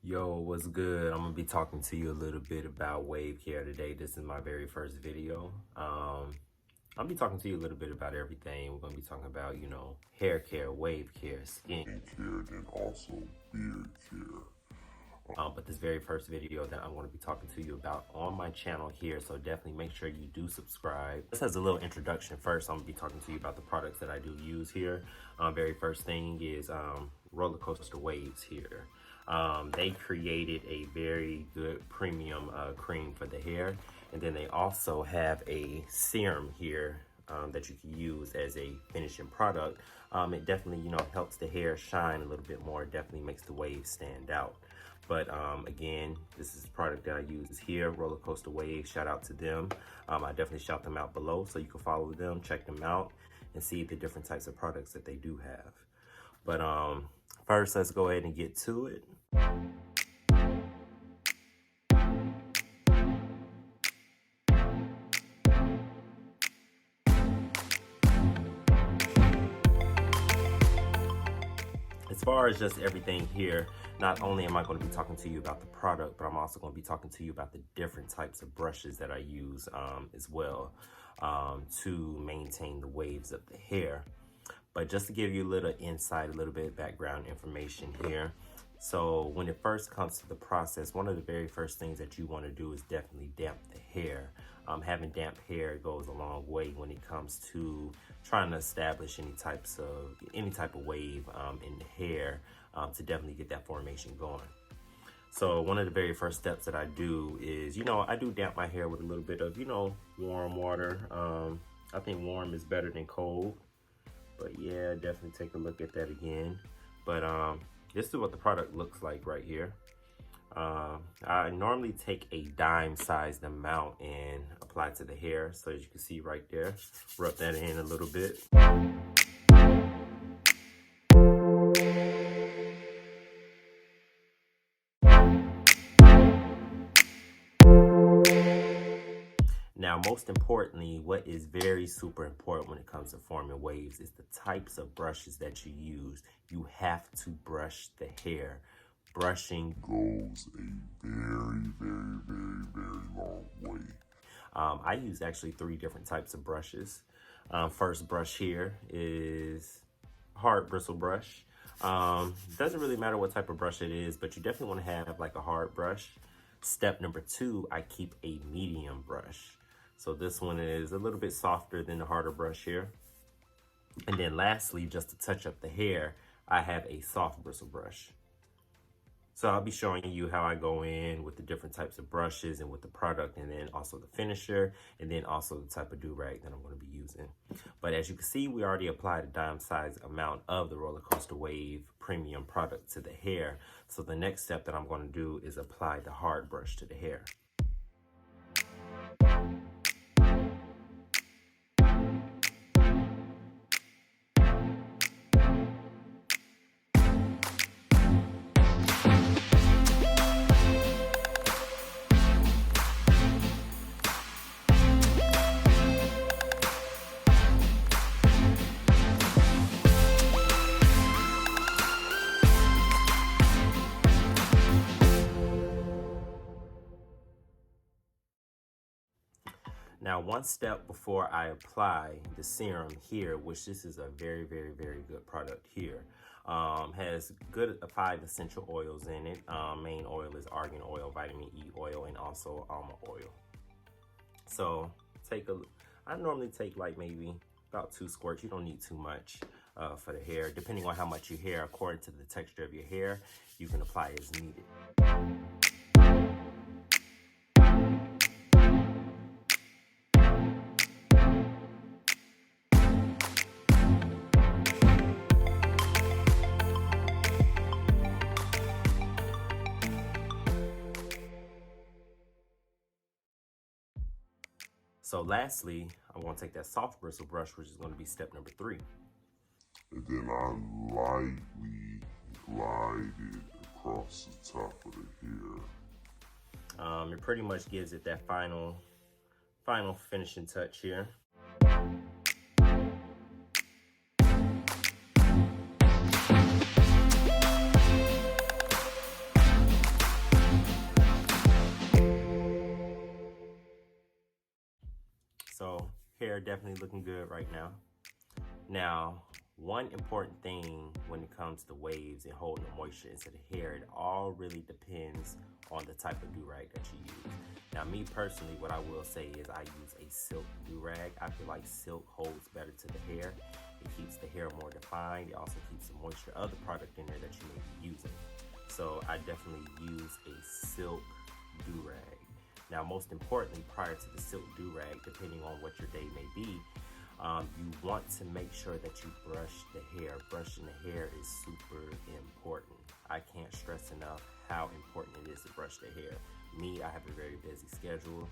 Yo, what's good? I'm gonna be talking to you a little bit about Wavecare today. This is my very first video. I'll be talking to you a little bit about everything. We're gonna be talking about, hair care, wave care, skin care, and also beard care. but this very first video that I'm going to be talking to you about on my channel here, so definitely make sure you do subscribe. This has a little introduction first. I'm going to be talking to you about the products that I do use here. Very first thing is roller coaster waves here. They created a very good premium cream for the hair, and then they also have a serum here that you can use as a finishing product. It definitely, helps the hair shine a little bit more. It definitely makes the waves stand out. But again, this is the product that I use here, Roller Coaster Waves. Shout out to them. I definitely shout them out below so you can follow them, check them out, and see the different types of products that they do have. But first, let's go ahead and get to it. As far as just everything here, not only am I going to be talking to you about the product, but I'm also going to be talking to you about the different types of brushes that I use as well to maintain the waves of the hair. But just to give you a little insight, a little bit of background information here. So when it first comes to the process, one of the very first things that you want to do is definitely damp the hair. Having damp hair goes a long way when it comes to trying to establish any type of wave in the hair to definitely get that formation going. So one of the very first steps that I do is, I do damp my hair with a little bit of, warm water. I think warm is better than cold. But yeah, definitely take a look at that again. But this is what the product looks like right here. I normally take a dime-sized amount and apply to the hair. So as you can see right there, rub that in a little bit. Now, most importantly, what is very super important when it comes to forming waves is the types of brushes that you use. You have to brush the hair. Brushing goes a very long way. I use actually 3 different types of brushes. First brush here is hard bristle brush. Doesn't really matter what type of brush it is, but you definitely want to have like a hard brush. Step number 2, I keep a medium brush. So this one is a little bit softer than the harder brush here. And then lastly, just to touch up the hair, I have a soft bristle brush. So I'll be showing you how I go in with the different types of brushes and with the product, and then also the finisher, and then also the type of do-rag that I'm going to be using. But as you can see, we already applied a dime-sized amount of the Roller Coaster Wave premium product to the hair. So the next step that I'm going to do is apply the hard brush to the hair. Now, one step before I apply the serum here, which this is a very good product here, has good 5 essential oils in it. Main oil is argan oil, vitamin E oil, and also almond oil. So I normally take like maybe about 2 squirts. You don't need too much for the hair. Depending on how much your hair, according to the texture of your hair, you can apply as needed. So lastly, I'm going to take that soft bristle brush, which is going to be step number 3. And then I lightly glide it across the top of the hair. It pretty much gives it that final finishing touch here. hair definitely looking good right now. Now, one important thing when it comes to waves and holding the moisture into the hair, it all really depends on the type of do-rag that you use. Now, me personally, what I will say is I use a silk do-rag. I feel like silk holds better to the hair. It keeps the hair more defined. It also keeps the moisture of the product in there that you may be using. So I definitely use a silk do-rag. Now, most importantly, prior to the silk do-rag, depending on what your day may be, you want to make sure that you brush the hair. Brushing the hair is super important. I can't stress enough how important it is to brush the hair. Me, I have a very busy schedule.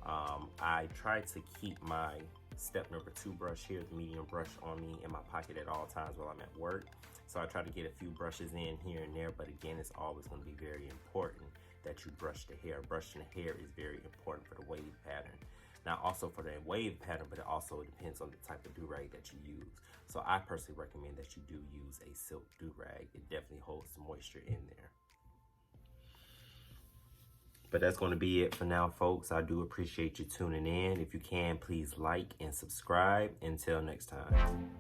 I try to keep my step number 2 brush here, the medium brush, on me in my pocket at all times while I'm at work. So I try to get a few brushes in here and there, but again, it's always going to be very important that you brush the hair. Brushing the hair is very important for the wave pattern. Now, also for the wave pattern, but it also depends on the type of do-rag that you use. So I personally recommend that you do use a silk do-rag. It definitely holds the moisture in there. But that's going to be it for now, folks. I do appreciate you tuning in. If you can, please like and subscribe. Until next time.